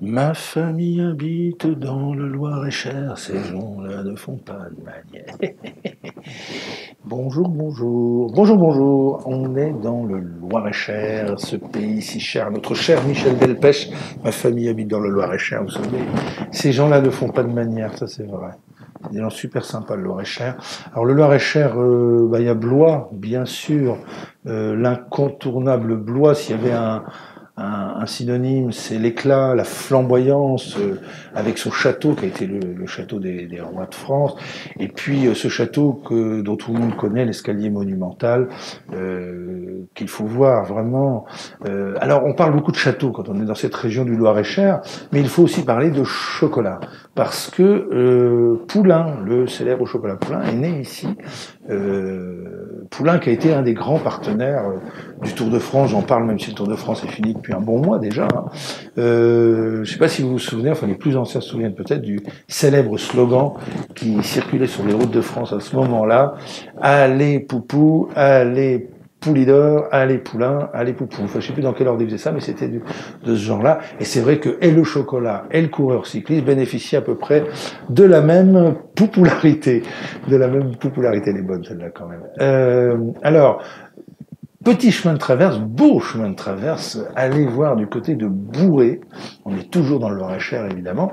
Ma famille habite dans le Loir-et-Cher, ces gens-là ne font pas de manière. Bonjour, bonjour, bonjour, bonjour. On est dans le Loir-et-Cher, ce pays si cher à notre cher Michel Delpech. Ma famille habite dans le Loir-et-Cher, vous savez. Ces gens-là ne font pas de manière, ça c'est vrai. C'est des gens super sympas, le Loir-et-Cher. Alors le Loir-et-Cher, il y a Blois, bien sûr, l'incontournable Blois. S'il y avait un synonyme, c'est l'éclat, la flamboyance, avec son château qui a été le château des rois de France, et puis ce château dont tout le monde connaît, l'escalier monumental, qu'il faut voir vraiment. Alors on parle beaucoup de château quand on est dans cette région du Loir-et-Cher, mais il faut aussi parler de chocolat, parce que Poulain, le célèbre chocolat Poulain, est né ici. Poulain qui a été un des grands partenaires du Tour de France, j'en parle même si le Tour de France est fini depuis un bon mois déjà. Je ne sais pas si vous vous souvenez, enfin les plus anciens se souviennent peut-être du célèbre slogan qui circulait sur les routes de France à ce moment-là: allez Poupou, allez Poulidor, allez Poulain, allez Poupou. Enfin, je ne sais plus dans quel ordre ils faisaient ça, mais c'était de ce genre-là. Et c'est vrai que et le chocolat et le coureur cycliste bénéficient à peu près de la même popularité. De la même popularité, les bonnes celles-là quand même. Alors, petit chemin de traverse, beau chemin de traverse, allez voir du côté de Bourré. On est toujours dans le Loir-et-Cher, évidemment.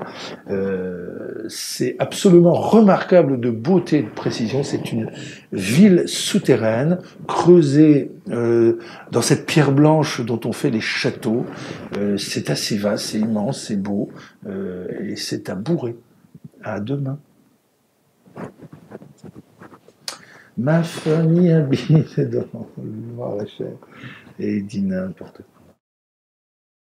C'est absolument remarquable de beauté et de précision. C'est une ville souterraine, creusée dans cette pierre blanche dont on fait les châteaux. C'est assez vaste, c'est immense, c'est beau. Et c'est à Bourré. À demain. Ma famille habite dans le Loir-et-Cher et dit n'importe quoi.